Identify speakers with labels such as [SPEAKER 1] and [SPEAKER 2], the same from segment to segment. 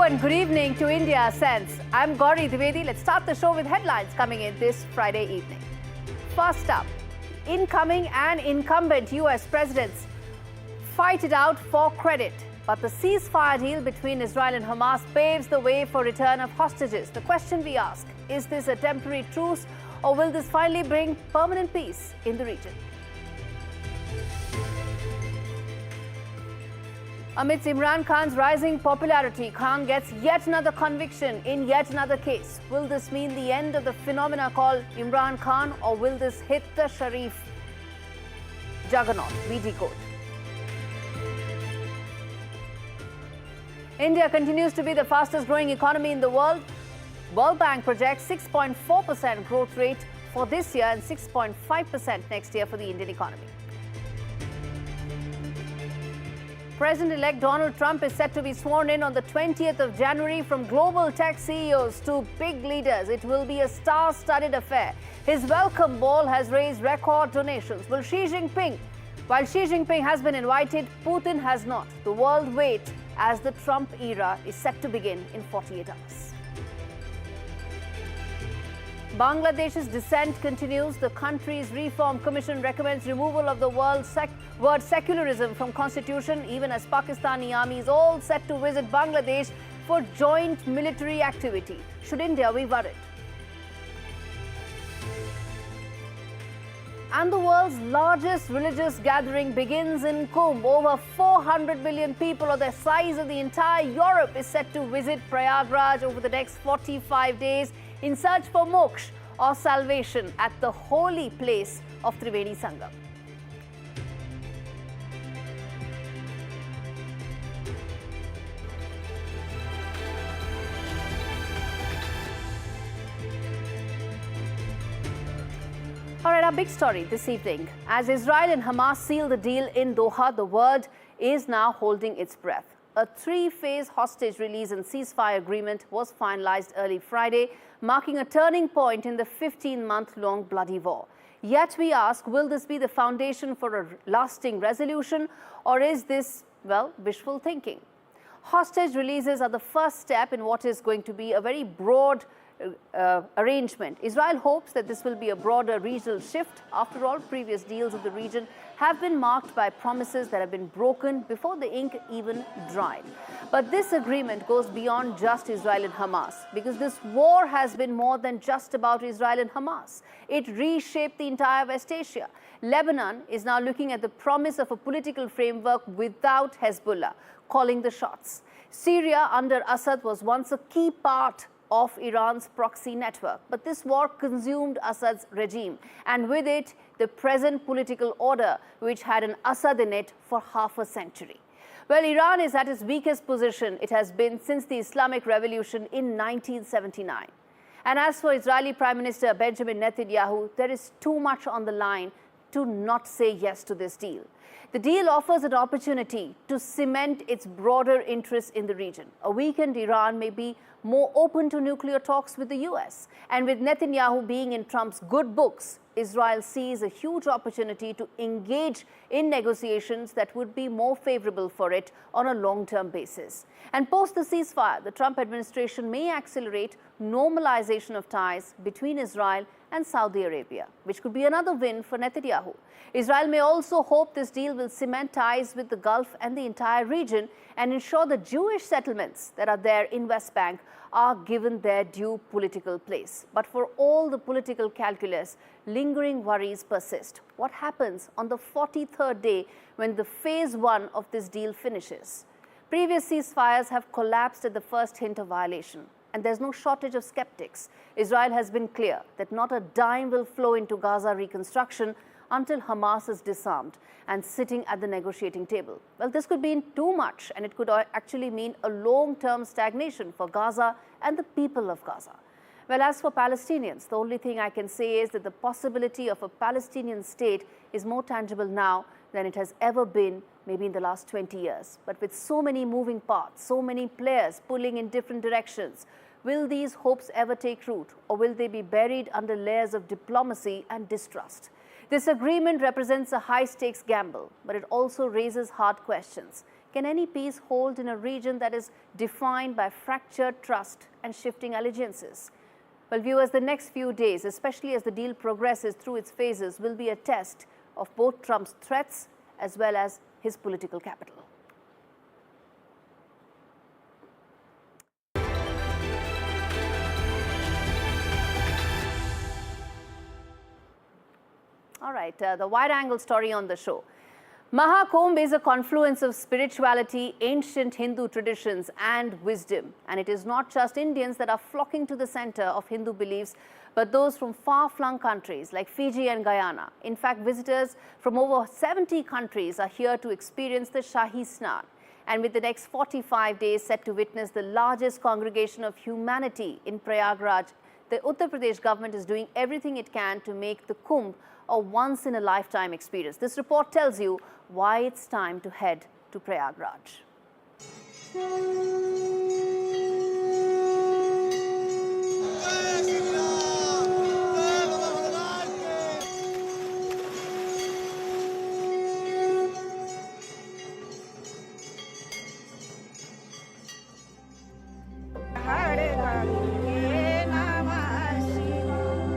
[SPEAKER 1] and good evening to India Sense. I'm Gaurie Dwivedi. Let's start the show with headlines coming in this Friday evening. First up, incoming and incumbent US presidents fight it out for credit. But the ceasefire deal between Israel and Hamas paves the way for return of hostages. The question we ask, is this a temporary truce or will this finally bring permanent peace in the region? Amidst Imran Khan's rising popularity, Khan gets yet another conviction in yet another case. Will this mean the end of the phenomena called Imran Khan, or will this hit the Sharif juggernaut? We decode. India continues to be the fastest growing economy in the world. World Bank projects 6.4% growth rate for this year and 6.5% next year for the Indian economy. President-elect Donald Trump is set to be sworn in on the 20th of January. From global tech CEOs to big leaders, it will be a star-studded affair. His welcome ball has raised record donations. While Xi Jinping has been invited, Putin has not. The world waits as the Trump era is set to begin in 48 hours. Bangladesh's descent continues. The country's Reform Commission recommends removal of the word secularism from constitution, even as Pakistani army is all set to visit Bangladesh for joint military activity. Should India be worried? And the world's largest religious gathering begins in Kumbh. Over 400 million people, or the size of the entire Europe, is set to visit Prayagraj over the next 45 days in search for moksha, or salvation, at the holy place of Triveni Sangam. All right, our big story this evening. As Israel and Hamas seal the deal in Doha, the world is now holding its breath. A three-phase hostage release and ceasefire agreement was finalized early Friday, marking a turning point in the 15-month-long bloody war. Yet we ask, will this be the foundation for a lasting resolution, or is this, well, wishful thinking? Hostage releases are the first step in what is going to be a very broad arrangement. Israel hopes that this will be a broader regional shift. After all, previous deals in the region have been marked by promises that have been broken before the ink even dried. But this agreement goes beyond just Israel and Hamas, because this war has been more than just about Israel and Hamas. It reshaped the entire West Asia. Lebanon is now looking at the promise of a political framework without Hezbollah calling the shots. Syria under Assad was once a key part of Iran's proxy network. But this war consumed Assad's regime, and with it, the present political order, which had an Assad in it for half a century. Well, Iran is at its weakest position it has been since the Islamic Revolution in 1979. And as for Israeli Prime Minister Benjamin Netanyahu, there is too much on the line to not say yes to this deal. The deal offers an opportunity to cement its broader interests in the region. A weakened Iran may be more open to nuclear talks with the US. And with Netanyahu being in Trump's good books, Israel sees a huge opportunity to engage in negotiations that would be more favorable for it on a long-term basis. And post the ceasefire, the Trump administration may accelerate normalization of ties between Israel and Saudi Arabia, which could be another win for Netanyahu. Israel may also hope this deal will cement ties with the Gulf and the entire region and ensure the Jewish settlements that are there in West Bank are given their due political place. But for all the political calculus, lingering worries persist. What happens on the 43rd day when the phase one of this deal finishes? Previous ceasefires have collapsed at the first hint of violation. And there's no shortage of skeptics. Israel has been clear that not a dime will flow into Gaza reconstruction until Hamas is disarmed and sitting at the negotiating table. Well, this could mean too much, and it could actually mean a long-term stagnation for Gaza and the people of Gaza. Well, as for Palestinians, the only thing I can say is that the possibility of a Palestinian state is more tangible now than it has ever been, maybe in the last 20 years. But with so many moving parts, so many players pulling in different directions, will these hopes ever take root, or will they be buried under layers of diplomacy and distrust? This agreement represents a high-stakes gamble, but it also raises hard questions. Can any peace hold in a region that is defined by fractured trust and shifting allegiances? Well, viewers, the next few days, especially as the deal progresses through its phases, will be a test of both Trump's threats as well as his political capital. All right, the wide-angle story on the show. Maha Kumbh is a confluence of spirituality, ancient Hindu traditions and wisdom. And it is not just Indians that are flocking to the center of Hindu beliefs, but those from far-flung countries like Fiji and Guyana. In fact, visitors from over 70 countries are here to experience the Shahi Snan. And with the next 45 days set to witness the largest congregation of humanity in Prayagraj, the Uttar Pradesh government is doing everything it can to make the Kumbh a once-in-a-lifetime experience. This report tells you why it's time to head to Prayagraj.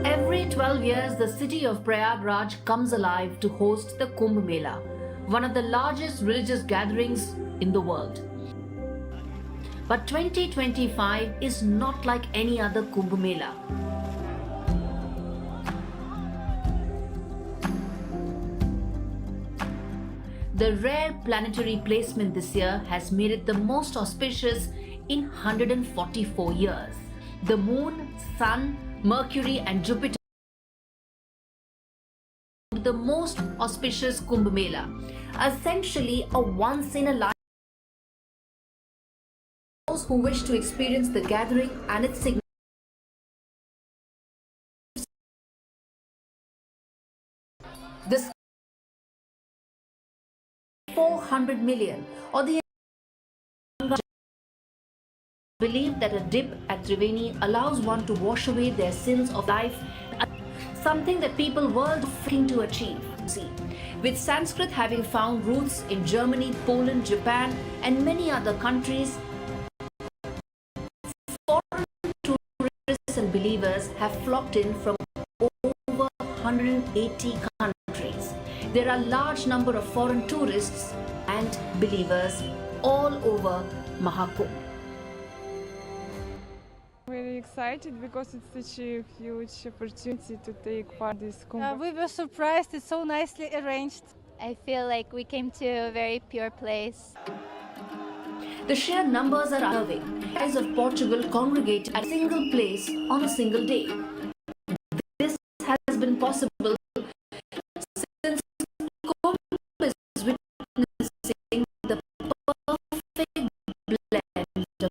[SPEAKER 1] Every 12 years, the city of Prayagraj comes alive to host the Kumbh Mela, one of the largest religious gatherings in the world. But 2025 is not like any other Kumbh Mela. The rare planetary placement this year has made it the most auspicious in 144 years. The moon, sun, Mercury and Jupiter, the most auspicious Kumbh Mela, essentially a once-in-a-lifetime. Those who wish to experience the gathering and its significance, this 400 million or the believe that a dip at Triveni allows one to wash away their sins of life, something that people were looking to achieve. See, with Sanskrit having found roots in Germany, Poland, Japan and many other countries, foreign tourists and believers have flocked in from over 180 countries. There are a large number of foreign tourists and believers all over Maha Kumbh.
[SPEAKER 2] Very excited because it's such a huge opportunity to take part in this Kumbh.
[SPEAKER 3] We were surprised, it's so nicely arranged.
[SPEAKER 4] I feel like we came to a very pure place.
[SPEAKER 1] The sheer numbers are unnerving. Eyes of Portugal congregate at a single place on a single day. This has been possible since Kumbh is witnessing the perfect blend of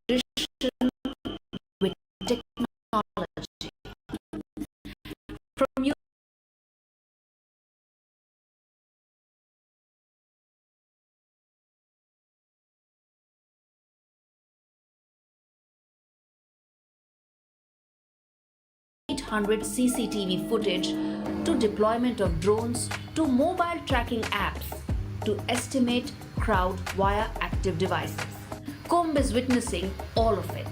[SPEAKER 1] tradition with technology. From CCTV footage to deployment of drones to mobile tracking apps to estimate crowd via active devices. Kumbh is witnessing all of it.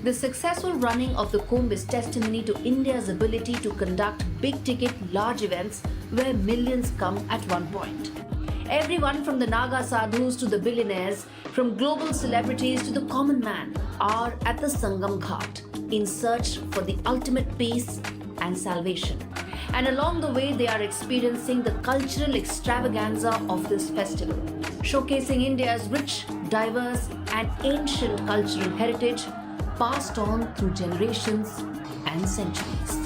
[SPEAKER 1] The successful running of the Kumbh is testimony to India's ability to conduct big-ticket, large events where millions come at one point. Everyone from the Naga sadhus to the billionaires, from global celebrities to the common man, are at the Sangam Ghat in search for the ultimate peace and salvation. And along the way, they are experiencing the cultural extravaganza of this festival, showcasing India's rich, diverse and ancient cultural heritage passed on through generations and centuries.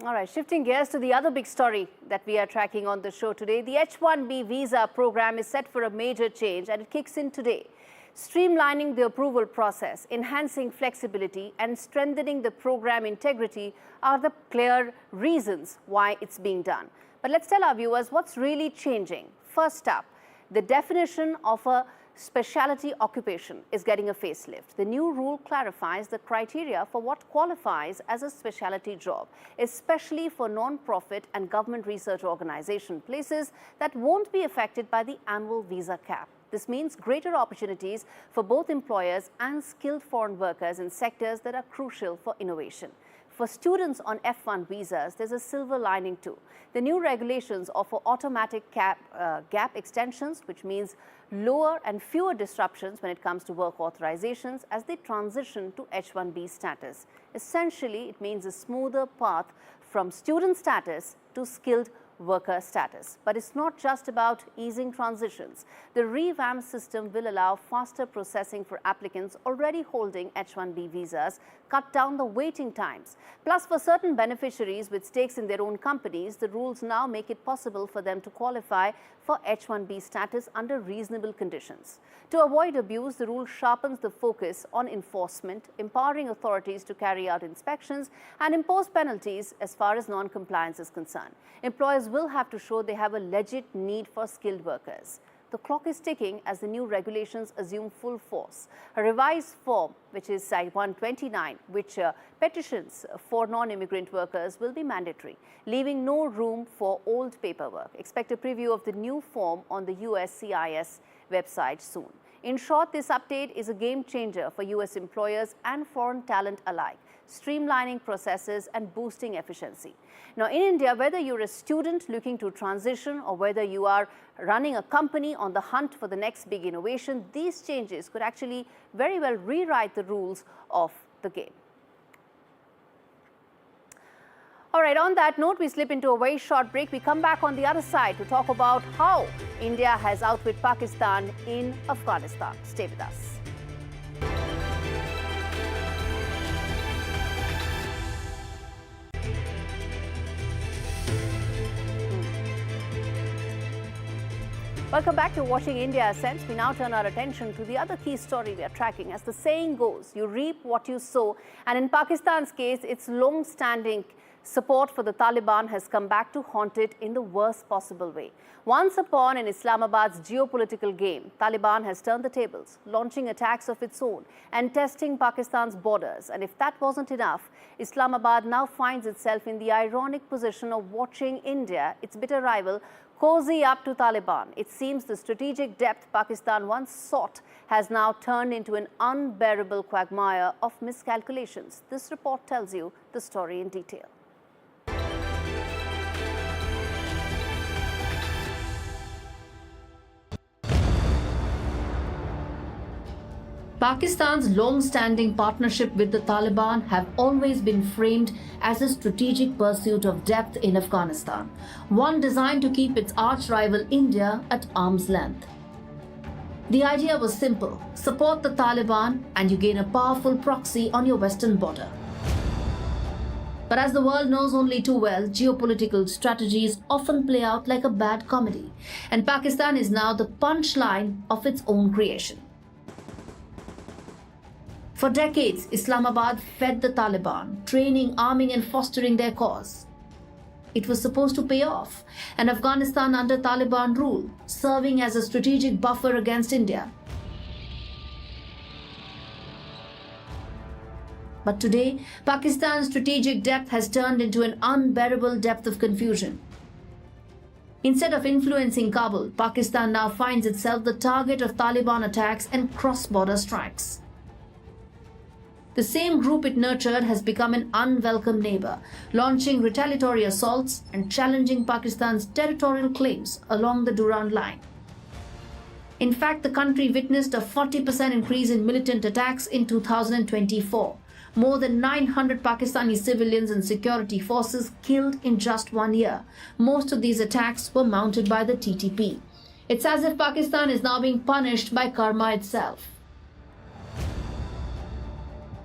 [SPEAKER 1] All right, shifting gears to the other big story that we are tracking on the show today. The H1B visa program is set for a major change and it kicks in today. Streamlining the approval process, enhancing flexibility and strengthening the program integrity are the clear reasons why it's being done. But let's tell our viewers what's really changing. First up, the definition of a specialty occupation is getting a facelift. The new rule clarifies the criteria for what qualifies as a specialty job, especially for non-profit and government research organization places that won't be affected by the annual visa cap. This means greater opportunities for both employers and skilled foreign workers in sectors that are crucial for innovation. For students on F1 visas, there's a silver lining too. The new regulations offer automatic gap extensions, which means lower and fewer disruptions when it comes to work authorizations as they transition to H1B status. Essentially, it means a smoother path from student status to skilled worker status. But it's not just about easing transitions. The revamped system will allow faster processing for applicants already holding H1B visas, cut down the waiting times. Plus, for certain beneficiaries with stakes in their own companies, the rules now make it possible for them to qualify for H1B status under reasonable conditions. To avoid abuse, the rule sharpens the focus on enforcement, empowering authorities to carry out inspections and impose penalties as far as non-compliance is concerned. Employers will have to show they have a legit need for skilled workers. The clock is ticking as the new regulations assume full force. A revised form, which is Site 129, which petitions for non-immigrant workers will be mandatory, leaving no room for old paperwork. Expect a preview of the new form on the USCIS website soon. In short, this update is a game changer for US employers and foreign talent alike, streamlining processes and boosting efficiency. Now, in India, whether you're a student looking to transition or whether you are running a company on the hunt for the next big innovation, these changes could actually very well rewrite the rules of the game. All right, on that note, we slip into a very short break. We come back on the other side to talk about how India has outwit Pakistan in Afghanistan. Stay with us. Welcome back to Watching India Ascends. We now turn our attention to the other key story we are tracking. As the saying goes, you reap what you sow. And in Pakistan's case, its long-standing support for the Taliban has come back to haunt it in the worst possible way. Once a pawn in Islamabad's geopolitical game, Taliban has turned the tables, launching attacks of its own and testing Pakistan's borders. And if that wasn't enough, Islamabad now finds itself in the ironic position of watching India, its bitter rival, cozy up to Taliban. It seems the strategic depth Pakistan once sought has now turned into an unbearable quagmire of miscalculations. This report tells you the story in detail. Pakistan's long-standing partnership with the Taliban have always been framed as a strategic pursuit of depth in Afghanistan, one designed to keep its arch-rival India at arm's length. The idea was simple: support the Taliban and you gain a powerful proxy on your western border. But as the world knows only too well, geopolitical strategies often play out like a bad comedy, and Pakistan is now the punchline of its own creation. For decades, Islamabad fed the Taliban, training, arming and fostering their cause. It was supposed to pay off, and Afghanistan under Taliban rule, serving as a strategic buffer against India. But today, Pakistan's strategic depth has turned into an unbearable depth of confusion. Instead of influencing Kabul, Pakistan now finds itself the target of Taliban attacks and cross-border strikes. The same group it nurtured has become an unwelcome neighbor, launching retaliatory assaults and challenging Pakistan's territorial claims along the Durand Line. In fact, the country witnessed a 40% increase in militant attacks in 2024. More than 900 Pakistani civilians and security forces killed in just 1 year. Most of these attacks were mounted by the TTP. It's as if Pakistan is now being punished by karma itself.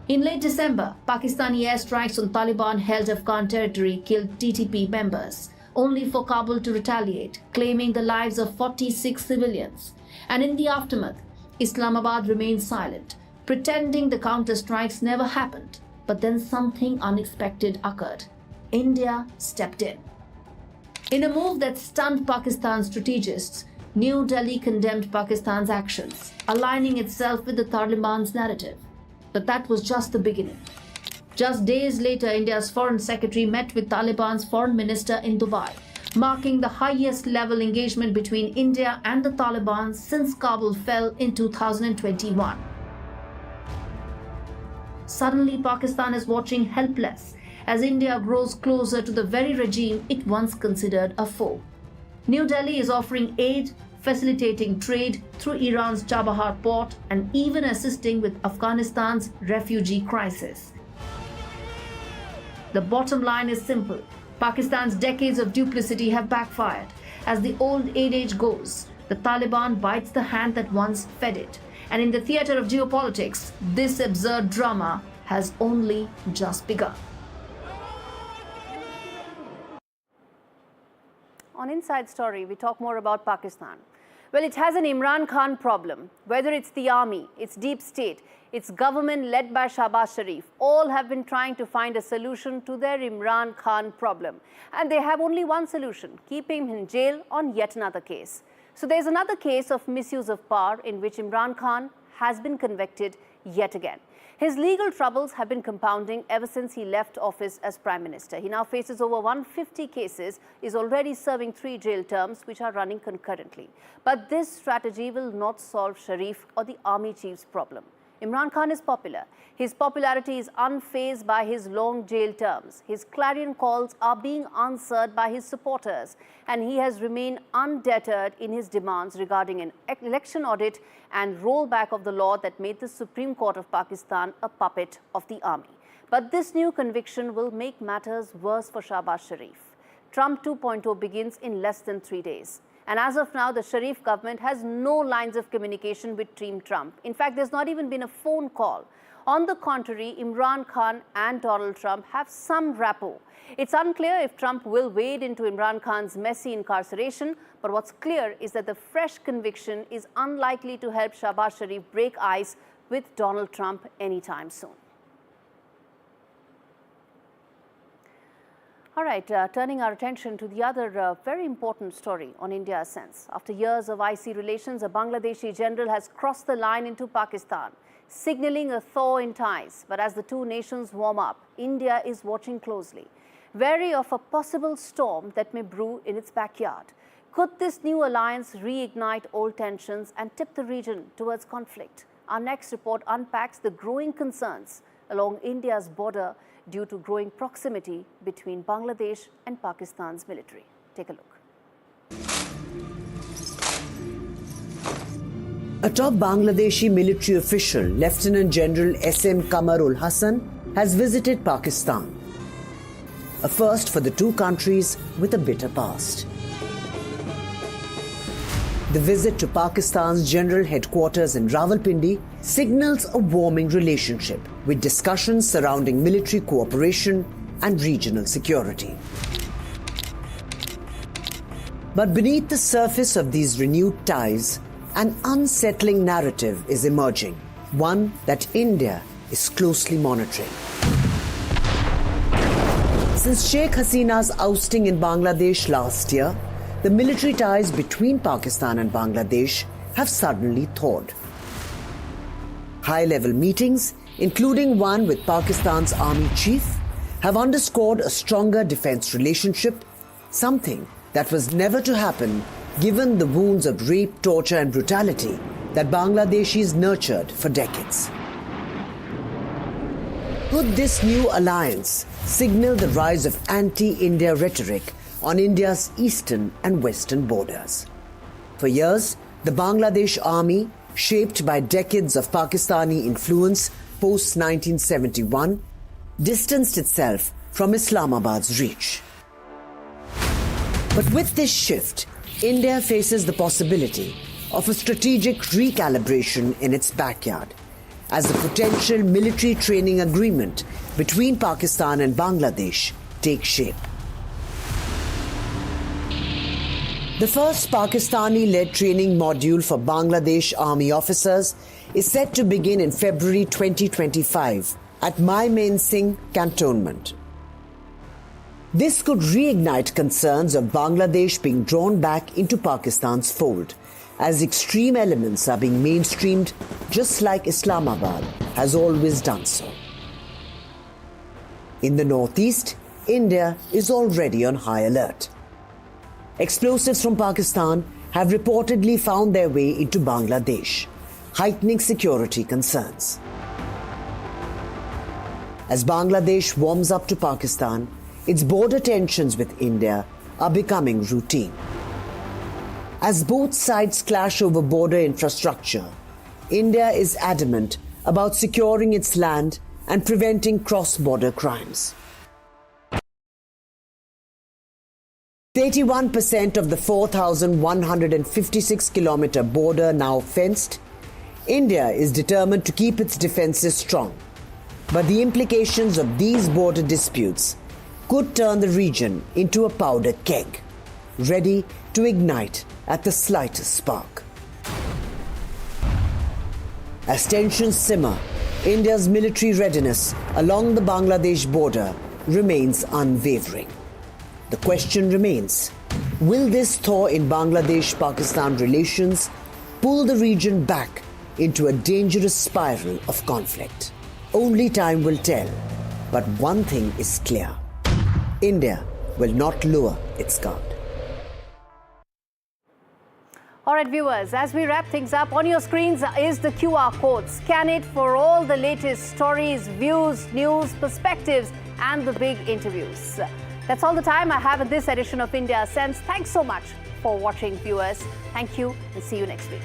[SPEAKER 1] In late December, Pakistani airstrikes on Taliban-held Afghan territory killed TTP members, only for Kabul to retaliate, claiming the lives of 46 civilians. And in the aftermath, Islamabad remained silent, pretending the counter-strikes never happened. But then something unexpected occurred. India stepped in. In a move that stunned Pakistan's strategists, New Delhi condemned Pakistan's actions, aligning itself with the Taliban's narrative. But that was just the beginning. Just days later, India's Foreign Secretary met with Taliban's Foreign Minister in Dubai, marking the highest level engagement between India and the Taliban since Kabul fell in 2021. Suddenly, Pakistan is watching helpless as India grows closer to the very regime it once considered a foe. New Delhi is offering aid, facilitating trade through Iran's Chabahar port, and even assisting with Afghanistan's refugee crisis. The bottom line is simple. Pakistan's decades of duplicity have backfired. As the old adage goes, the Taliban bites the hand that once fed it. And in the theatre of geopolitics, this absurd drama has only just begun. On Inside Story, we talk more about Pakistan. Well, it has an Imran Khan problem. Whether it's the army, its deep state, its government led by Shahbaz Sharif, all have been trying to find a solution to their Imran Khan problem. And they have only one solution: keep him in jail on yet another case. So there's another case of misuse of power in which Imran Khan has been convicted yet again. His legal troubles have been compounding ever since he left office as Prime Minister. He now faces over 150 cases, is already serving 3 jail terms which are running concurrently. But this strategy will not solve Sharif or the army chief's problem. Imran Khan is popular. His popularity is unfazed by his long jail terms. His clarion calls are being answered by his supporters, and he has remained undeterred in his demands regarding an election audit and rollback of the law that made the Supreme Court of Pakistan a puppet of the army. But this new conviction will make matters worse for Shahbaz Sharif. Trump 2.0 begins in less than 3 days. And as of now, the Sharif government has no lines of communication with Team Trump. In fact, there's not even been a phone call. On the contrary, Imran Khan and Donald Trump have some rapport. It's unclear if Trump will wade into Imran Khan's messy incarceration, but what's clear is that the fresh conviction is unlikely to help Shahbaz Sharif break ice with Donald Trump anytime soon. All right, turning our attention to the other very important story on India's sense. After years of icy relations, a Bangladeshi general has crossed the line into Pakistan, signaling a thaw in ties. But as the two nations warm up, India is watching closely, wary of a possible storm that may brew in its backyard. Could this new alliance reignite old tensions and tip the region towards conflict? Our next report unpacks the growing concerns along India's border due to growing proximity between Bangladesh and Pakistan's military. Take a look.
[SPEAKER 5] A top Bangladeshi military official, Lieutenant General S.M. Kamarul Hassan, has visited Pakistan. A first for the two countries with a bitter past. The visit to Pakistan's general headquarters in Rawalpindi signals a warming relationship with discussions surrounding military cooperation and regional security. But beneath the surface of these renewed ties, an unsettling narrative is emerging, one that India is closely monitoring. Since Sheikh Hasina's ousting in Bangladesh last year, the military ties between Pakistan and Bangladesh have suddenly thawed. High-level meetings, including one with Pakistan's army chief, have underscored a stronger defense relationship, something that was never to happen given the wounds of rape, torture and brutality that Bangladeshis nurtured for decades. Could this new alliance signal the rise of anti-India rhetoric on India's eastern and western borders? For years, the Bangladesh army, shaped by decades of Pakistani influence post-1971, distanced itself from Islamabad's reach. But with this shift, India faces the possibility of a strategic recalibration in its backyard, as the potential military training agreement between Pakistan and Bangladesh takes shape. The first Pakistani-led training module for Bangladesh Army officers is set to begin in February 2025 at Main Singh Cantonment. This could reignite concerns of Bangladesh being drawn back into Pakistan's fold, as extreme elements are being mainstreamed just like Islamabad has always done so. In the northeast, India is already on high alert. Explosives from Pakistan have reportedly found their way into Bangladesh, heightening security concerns. As Bangladesh warms up to Pakistan, its border tensions with India are becoming routine. As both sides clash over border infrastructure, India is adamant about securing its land and preventing cross-border crimes. 81% of the 4,156-kilometer border now fenced, India is determined to keep its defences strong. But the implications of these border disputes could turn the region into a powder keg, ready to ignite at the slightest spark. As tensions simmer, India's military readiness along the Bangladesh border remains unwavering. The question remains, will this thaw in Bangladesh-Pakistan relations pull the region back into a dangerous spiral of conflict? Only time will tell, but one thing is clear. India will not lower its guard.
[SPEAKER 1] All right, viewers, as we wrap things up, on your screens is the QR code. Scan it for all the latest stories, views, news, perspectives, and the big interviews. That's all the time I have in this edition of India Sense. Thanks so much for watching, viewers. Thank you, and see you next week.